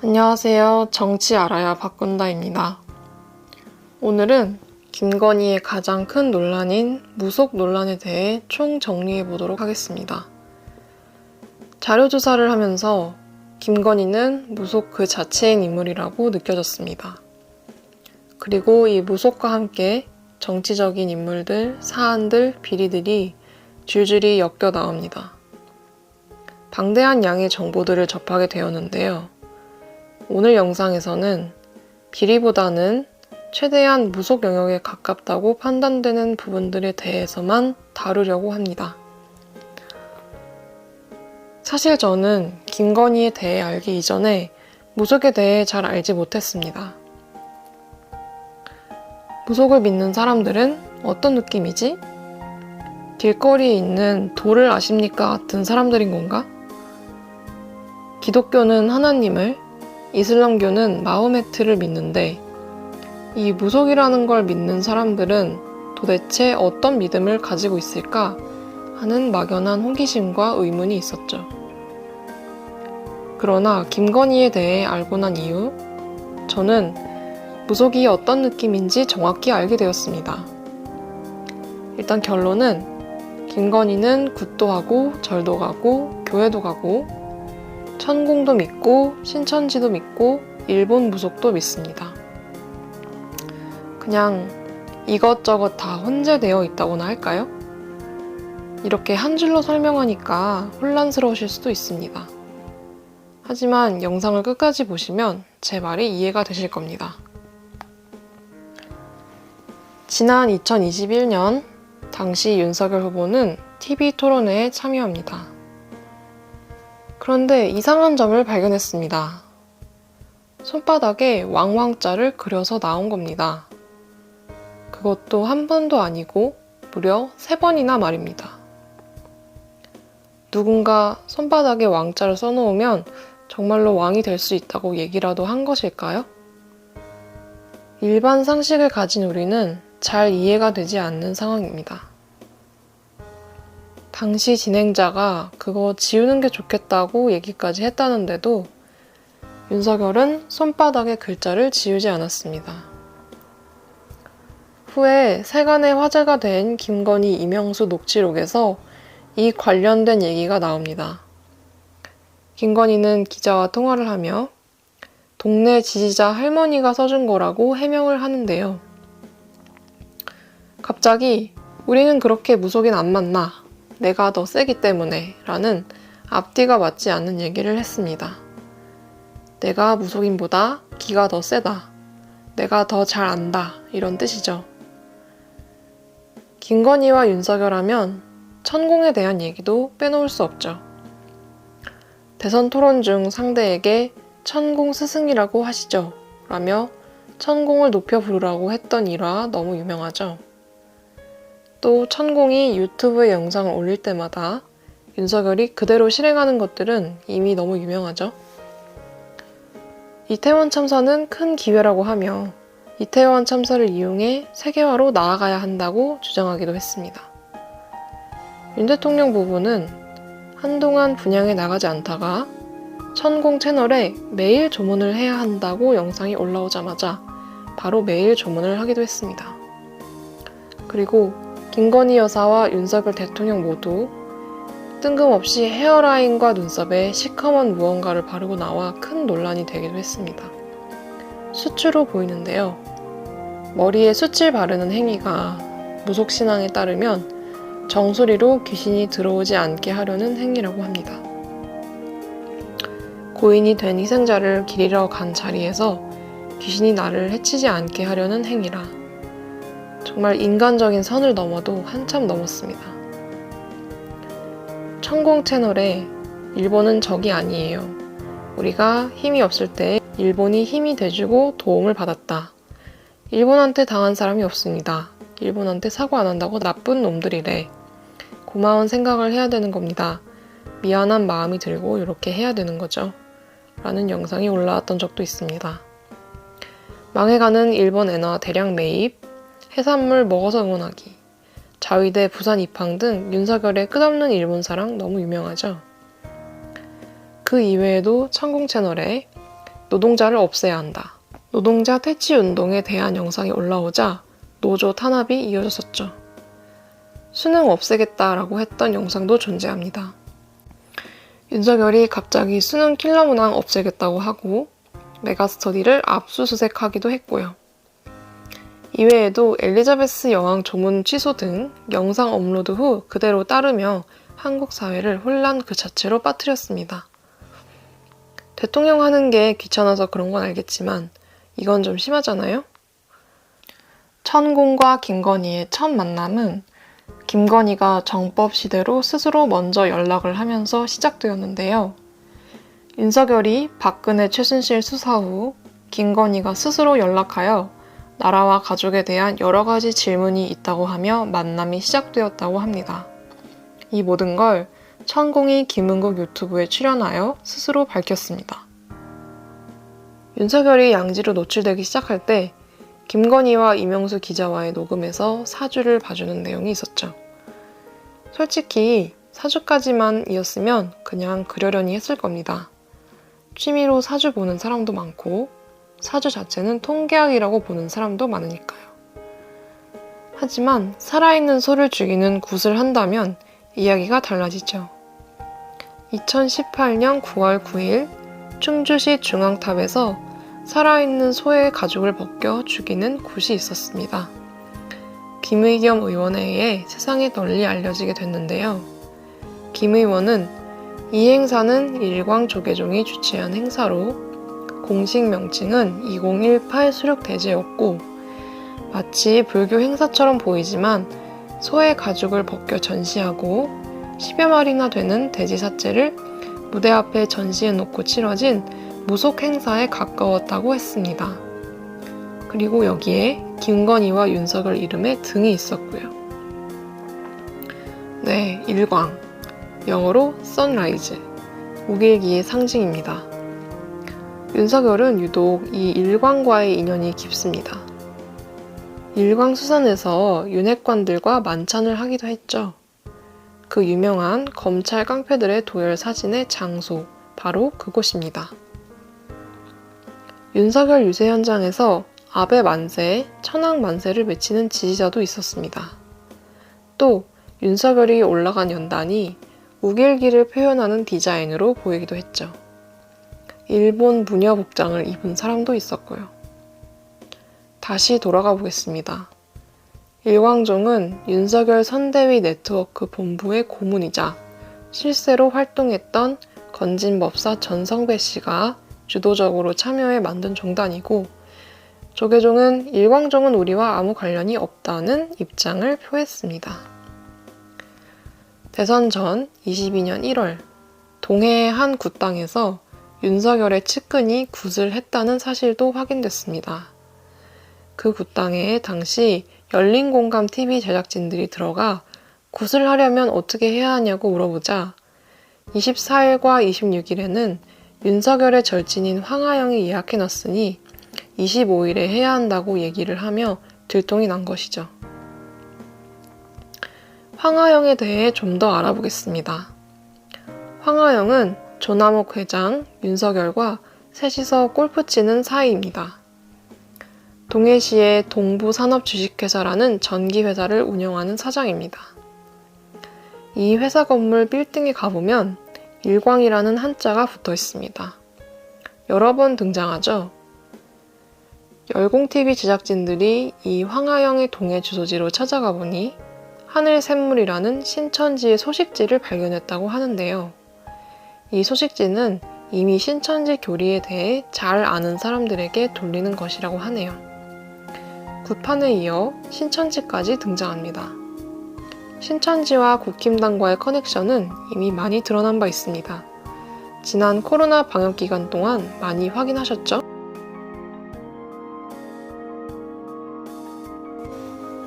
안녕하세요. 정치 알아야 바꾼다입니다. 오늘은 김건희의 가장 큰 논란인 무속 논란에 대해 총 정리해 보도록 하겠습니다. 자료조사를 하면서 김건희는 무속 그 자체인 인물이라고 느껴졌습니다. 그리고 이 무속과 함께 정치적인 인물들, 사안들, 비리들이 줄줄이 엮여 나옵니다. 방대한 양의 정보들을 접하게 되었는데요. 오늘 영상에서는 비리보다는 최대한 무속 영역에 가깝다고 판단되는 부분들에 대해서만 다루려고 합니다. 사실 저는 김건희에 대해 알기 이전에 무속에 대해 잘 알지 못했습니다. 무속을 믿는 사람들은 어떤 느낌이지? 길거리에 있는 돌을 아십니까? 같은 사람들인 건가? 기독교는 하나님을, 이슬람교는 마호메트를 믿는데 이 무속이라는 걸 믿는 사람들은 도대체 어떤 믿음을 가지고 있을까 하는 막연한 호기심과 의문이 있었죠. 그러나 김건희에 대해 알고 난 이후 저는 무속이 어떤 느낌인지 정확히 알게 되었습니다. 일단 결론은 김건희는 굿도 하고 절도 가고 교회도 가고 천궁도 믿고 신천지도 믿고 일본 무속도 믿습니다. 그냥 이것저것 다 혼재되어 있다고나 할까요? 이렇게 한 줄로 설명하니까 혼란스러우실 수도 있습니다. 하지만 영상을 끝까지 보시면 제 말이 이해가 되실 겁니다. 지난 2021년 당시 윤석열 후보는 TV 토론회에 참여합니다. 그런데 이상한 점을 발견했습니다. 손바닥에 왕왕자를 그려서 나온 겁니다. 그것도 한 번도 아니고 무려 3번이나 말입니다. 누군가 손바닥에 왕자를 써놓으면 정말로 왕이 될 수 있다고 얘기라도 한 것일까요? 일반 상식을 가진 우리는 잘 이해가 되지 않는 상황입니다. 당시 진행자가 그거 지우는 게 좋겠다고 얘기까지 했다는데도 윤석열은 손바닥에 글자를 지우지 않았습니다. 후에 세간의 화제가 된 김건희 이명수 녹취록에서 이 관련된 얘기가 나옵니다. 김건희는 기자와 통화를 하며 동네 지지자 할머니가 써준 거라고 해명을 하는데요. 갑자기 우리는 그렇게 무속인 안 만나. 내가 더 세기 때문에 라는 앞뒤가 맞지 않는 얘기를 했습니다. 내가 무속인보다 기가 더 세다. 내가 더 잘 안다. 이런 뜻이죠. 김건희와 윤석열 하면 천공에 대한 얘기도 빼놓을 수 없죠. 대선 토론 중 상대에게 천공 스승이라고 하시죠. 라며 천공을 높여 부르라고 했던 일화 너무 유명하죠. 또 천공이 유튜브에 영상을 올릴 때마다 윤석열이 그대로 실행하는 것들은 이미 너무 유명하죠. 이태원 참사는 큰 기회라고 하며 이태원 참사를 이용해 세계화로 나아가야 한다고 주장하기도 했습니다. 윤 대통령 부부는 한동안 분양에 나가지 않다가 천공 채널에 매일 조문을 해야 한다고 영상이 올라오자마자 바로 매일 조문을 하기도 했습니다. 그리고 김건희 여사와 윤석열 대통령 모두 뜬금없이 헤어라인과 눈썹에 시커먼 무언가를 바르고 나와 큰 논란이 되기도 했습니다. 수추로 보이는데요. 머리에 수칠 바르는 행위가 무속신앙에 따르면 정수리로 귀신이 들어오지 않게 하려는 행위라고 합니다. 고인이 된 희생자를 기리러 간 자리에서 귀신이 나를 해치지 않게 하려는 행위라. 정말 인간적인 선을 넘어도 한참 넘었습니다. 천공 채널에 일본은 적이 아니에요. 우리가 힘이 없을 때 일본이 힘이 돼주고 도움을 받았다. 일본한테 당한 사람이 없습니다. 일본한테 사고 안 한다고 나쁜 놈들이래. 고마운 생각을 해야 되는 겁니다. 미안한 마음이 들고 이렇게 해야 되는 거죠. 라는 영상이 올라왔던 적도 있습니다. 망해가는 일본 엔화 대량 매입, 해산물 먹어서 응원하기, 자위대 부산 입항 등 윤석열의 끝없는 일본 사랑 너무 유명하죠. 그 이외에도 천공 채널에 노동자를 없애야 한다. 노동자 퇴치 운동에 대한 영상이 올라오자 노조 탄압이 이어졌었죠. 수능 없애겠다라고 했던 영상도 존재합니다. 윤석열이 갑자기 수능 킬러 문항 없애겠다고 하고 메가스터디를 압수수색하기도 했고요. 이외에도 엘리자베스 여왕 조문 취소 등 영상 업로드 후 그대로 따르며 한국 사회를 혼란 그 자체로 빠뜨렸습니다. 대통령 하는 게 귀찮아서 그런 건 알겠지만 이건 좀 심하잖아요? 천공과 김건희의 첫 만남은 김건희가 정법시대로 스스로 먼저 연락을 하면서 시작되었는데요. 윤석열이 박근혜 최순실 수사 후 김건희가 스스로 연락하여 나라와 가족에 대한 여러 가지 질문이 있다고 하며 만남이 시작되었다고 합니다. 이 모든 걸 천공이 김은국 유튜브에 출연하여 스스로 밝혔습니다. 윤석열이 양지로 노출되기 시작할 때 김건희와 이명수 기자와의 녹음에서 사주를 봐주는 내용이 있었죠. 솔직히 사주까지만 이었으면 그냥 그러려니 했을 겁니다. 취미로 사주 보는 사람도 많고 사주 자체는 통계학이라고 보는 사람도 많으니까요. 하지만 살아있는 소를 죽이는 굿을 한다면 이야기가 달라지죠. 2018년 9월 9일 충주시 중앙탑에서 살아있는 소의 가죽을 벗겨 죽이는 굿이 있었습니다. 김의겸 의원에 의해 세상에 널리 알려지게 됐는데요. 김 의원은 이 행사는 일광조계종이 주최한 행사로 공식 명칭은 2018 수륙대제였고 마치 불교 행사처럼 보이지만 소의 가죽을 벗겨 전시하고 10여 마리나 되는 돼지 사체를 무대 앞에 전시해 놓고 치러진 무속 행사에 가까웠다고 했습니다. 그리고 여기에 김건희와 윤석열 이름의 등이 있었고요. 네, 일광, 영어로 선라이즈, 우길기의 상징입니다. 윤석열은 유독 이 일광과의 인연이 깊습니다. 일광수산에서 윤핵관들과 만찬을 하기도 했죠. 그 유명한 검찰 깡패들의 도열 사진의 장소, 바로 그곳입니다. 윤석열 유세 현장에서 아베 만세, 천황 만세를 외치는 지지자도 있었습니다. 또 윤석열이 올라간 연단이 우길기를 표현하는 디자인으로 보이기도 했죠. 일본 무녀 복장을 입은 사람도 있었고요. 다시 돌아가 보겠습니다. 일광종은 윤석열 선대위 네트워크 본부의 고문이자 실세로 활동했던 건진법사 전성배 씨가 주도적으로 참여해 만든 종단이고 조계종은 일광종은 우리와 아무 관련이 없다는 입장을 표했습니다. 대선 전 22년 1월 동해의 한 굿당에서 윤석열의 측근이 굿을 했다는 사실도 확인됐습니다. 그 굿당에 당시 열린공감TV 제작진들이 들어가 굿을 하려면 어떻게 해야 하냐고 물어보자 24일과 26일에는 윤석열의 절친인 황하영이 예약해놨으니 25일에 해야 한다고 얘기를 하며 들통이 난 것이죠. 황하영에 대해 좀 더 알아보겠습니다. 황하영은 조남욱 회장, 윤석열과 셋이서 골프 치는 사이입니다. 동해시의 동부산업주식회사라는 전기회사를 운영하는 사장입니다. 이 회사 건물 빌딩에 가보면 일광이라는 한자가 붙어 있습니다. 여러 번 등장하죠. 열공TV 제작진들이 이 황하영의 동해 주소지로 찾아가 보니 하늘샘물이라는 신천지의 소식지를 발견했다고 하는데요. 이 소식지는 이미 신천지 교리에 대해 잘 아는 사람들에게 돌리는 것이라고 하네요. 굿판에 이어 신천지까지 등장합니다. 신천지와 국힘당과의 커넥션은 이미 많이 드러난 바 있습니다. 지난 코로나 방역 기간 동안 많이 확인하셨죠?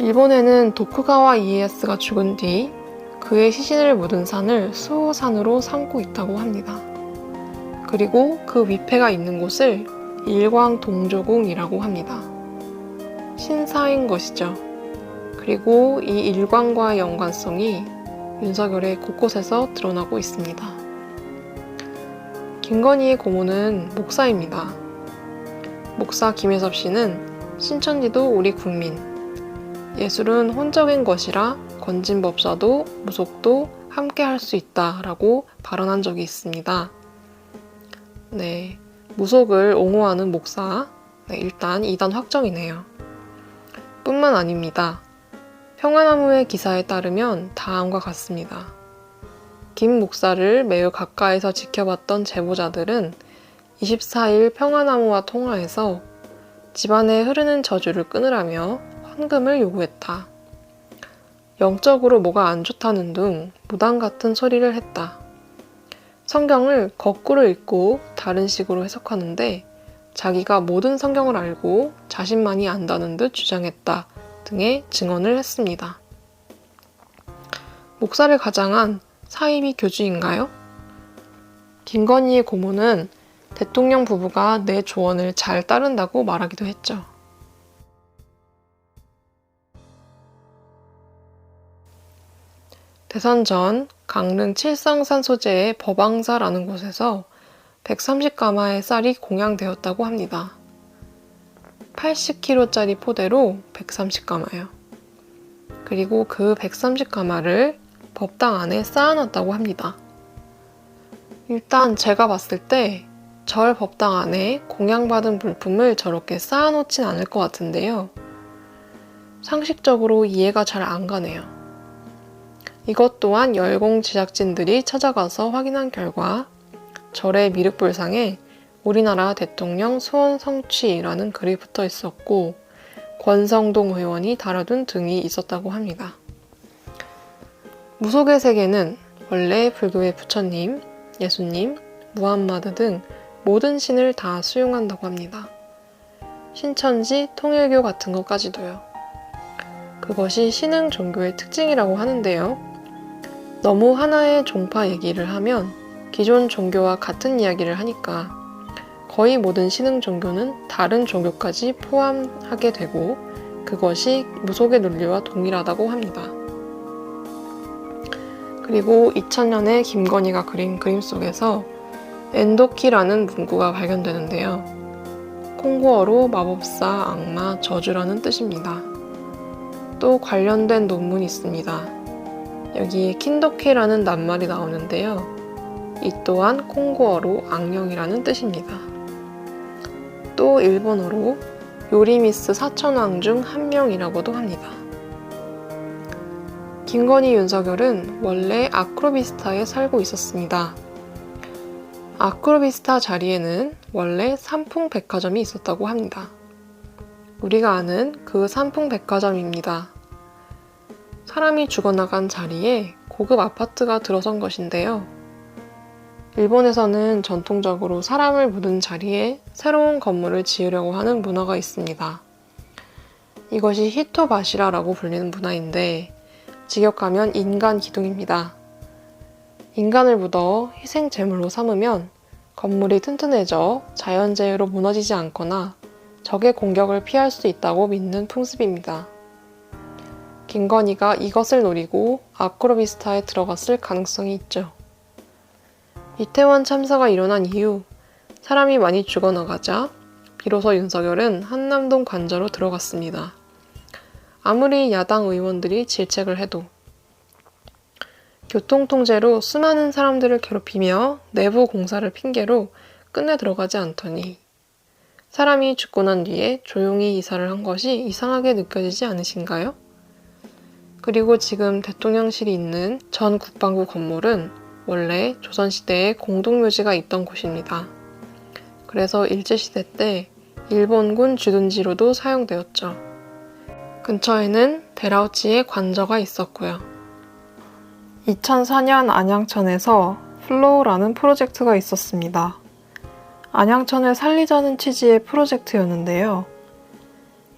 일본에는 도쿠가와 이에야스가 죽은 뒤 그의 시신을 묻은 산을 수호산으로 삼고 있다고 합니다. 그리고 그 위패가 있는 곳을 일광동조궁이라고 합니다. 신사인 것이죠. 그리고 이 일광과의 연관성이 윤석열의 곳곳에서 드러나고 있습니다. 김건희의 고모는 목사입니다. 목사 김혜섭 씨는 신천지도 우리 국민, 예술은 혼적인 것이라 건진법사도 무속도 함께 할 수 있다 라고 발언한 적이 있습니다. 네, 무속을 옹호하는 목사, 일단 이단 확정이네요. 뿐만 아닙니다. 평화나무의 기사에 따르면 다음과 같습니다. 김 목사를 매우 가까이서 지켜봤던 제보자들은 24일 평화나무와 통화해서 집안에 흐르는 저주를 끊으라며 헌금을 요구했다. 영적으로 뭐가 안 좋다는 둥 무당 같은 소리를 했다. 성경을 거꾸로 읽고 다른 식으로 해석하는데 자기가 모든 성경을 알고 자신만이 안다는 듯 주장했다 등의 증언을 했습니다. 목사를 가장한 사이비 교주인가요? 김건희의 고모는 대통령 부부가 내 조언을 잘 따른다고 말하기도 했죠. 대선 전 강릉 칠성산 소재의 법왕사라는 곳에서 130가마의 쌀이 공양되었다고 합니다. 80kg짜리 포대로 130가마요. 그리고 그 130가마를 법당 안에 쌓아놨다고 합니다. 일단 제가 봤을 때 절 법당 안에 공양받은 물품을 저렇게 쌓아놓진 않을 것 같은데요. 상식적으로 이해가 잘 안 가네요. 이것 또한 열공 제작진들이 찾아가서 확인한 결과 절의 미륵불상에 우리나라 대통령 소원 성취라는 글이 붙어 있었고 권성동 의원이 달아둔 등이 있었다고 합니다. 무속의 세계는 원래 불교의 부처님, 예수님, 무함마드 등 모든 신을 다 수용한다고 합니다. 신천지, 통일교 같은 것까지도요. 그것이 신흥 종교의 특징이라고 하는데요. 너무 하나의 종파 얘기를 하면 기존 종교와 같은 이야기를 하니까 거의 모든 신흥 종교는 다른 종교까지 포함하게 되고 그것이 무속의 논리와 동일하다고 합니다. 그리고 2000년에 김건희가 그린 그림 속에서 엔도키라는 문구가 발견되는데요. 콩고어로 마법사, 악마, 저주라는 뜻입니다. 또 관련된 논문이 있습니다. 여기에 킨도키라는 낱말이 나오는데요. 이 또한 콩고어로 악령이라는 뜻입니다. 또 일본어로 요리미스 사천왕 중 한 명이라고도 합니다. 김건희, 윤석열은 원래 아크로비스타에 살고 있었습니다. 아크로비스타 자리에는 원래 삼풍백화점이 있었다고 합니다. 우리가 아는 그 삼풍백화점입니다. 사람이 죽어나간 자리에 고급 아파트가 들어선 것인데요. 일본에서는 전통적으로 사람을 묻은 자리에 새로운 건물을 지으려고 하는 문화가 있습니다. 이것이 히토바시라라고 불리는 문화인데 직역하면 인간 기둥입니다. 인간을 묻어 희생 제물로 삼으면 건물이 튼튼해져 자연재해로 무너지지 않거나 적의 공격을 피할 수 있다고 믿는 풍습입니다. 김건희가 이것을 노리고 아크로비스타에 들어갔을 가능성이 있죠. 이태원 참사가 일어난 이후 사람이 많이 죽어나가자 비로소 윤석열은 한남동 관저로 들어갔습니다. 아무리 야당 의원들이 질책을 해도 교통통제로 수많은 사람들을 괴롭히며 내부 공사를 핑계로 끝내 들어가지 않더니 사람이 죽고 난 뒤에 조용히 이사를 한 것이 이상하게 느껴지지 않으신가요? 그리고 지금 대통령실이 있는 전 국방부 건물은 원래 조선시대에 공동묘지가 있던 곳입니다. 그래서 일제시대 때 일본군 주둔지로도 사용되었죠. 근처에는 데라우치의 관저가 있었고요. 2004년 안양천에서 플로우라는 프로젝트가 있었습니다. 안양천을 살리자는 취지의 프로젝트였는데요.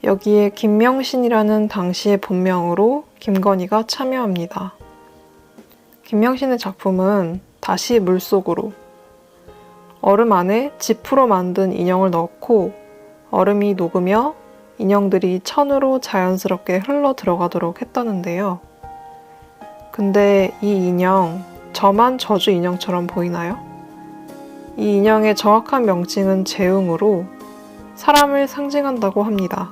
여기에 김명신이라는 당시의 본명으로 김건희가 참여합니다. 김명신의 작품은 다시 물속으로 얼음 안에 지프로 만든 인형을 넣고 얼음이 녹으며 인형들이 천으로 자연스럽게 흘러 들어가도록 했다는데요. 근데 이 인형, 저만 저주 인형처럼 보이나요? 이 인형의 정확한 명칭은 재웅으로 사람을 상징한다고 합니다.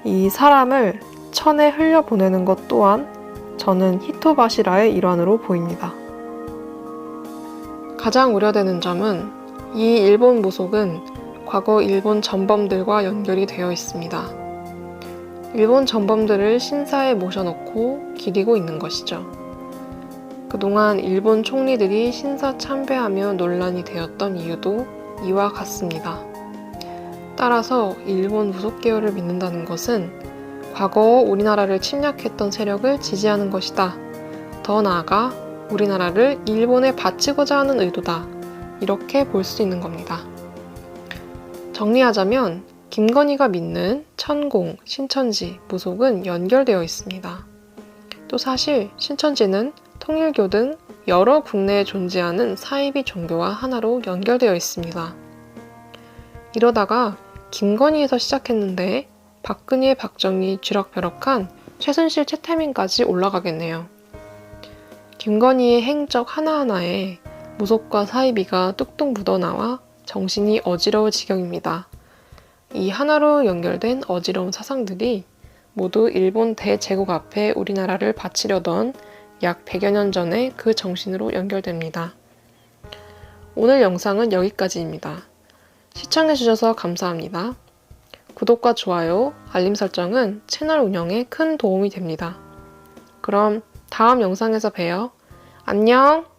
이 사람을 천에 흘려보내는 것 또한 저는 히토바시라의 일환으로 보입니다. 가장 우려되는 점은 이 일본 무속은 과거 일본 전범들과 연결이 되어 있습니다. 일본 전범들을 신사에 모셔놓고 기리고 있는 것이죠. 그동안 일본 총리들이 신사 참배하며 논란이 되었던 이유도 이와 같습니다. 따라서 일본 무속계열을 믿는다는 것은 과거 우리나라를 침략했던 세력을 지지하는 것이다. 더 나아가 우리나라를 일본에 바치고자 하는 의도다. 이렇게 볼 수 있는 겁니다. 정리하자면 김건희가 믿는 천공, 신천지, 무속은 연결되어 있습니다. 또 사실 신천지는 통일교 등 여러 국내에 존재하는 사이비 종교와 하나로 연결되어 있습니다. 이러다가 김건희에서 시작했는데 박근혜, 박정희, 쥐락펴락한 최순실, 최태민까지 올라가겠네요. 김건희의 행적 하나하나에 무속과 사이비가 뚝뚝 묻어나와 정신이 어지러울 지경입니다. 이 하나로 연결된 어지러운 사상들이 모두 일본 대제국 앞에 우리나라를 바치려던 약 100여 년 전에 그 정신으로 연결됩니다. 오늘 영상은 여기까지입니다. 시청해주셔서 감사합니다. 구독과 좋아요, 알림 설정은 채널 운영에 큰 도움이 됩니다. 그럼 다음 영상에서 봬요. 안녕!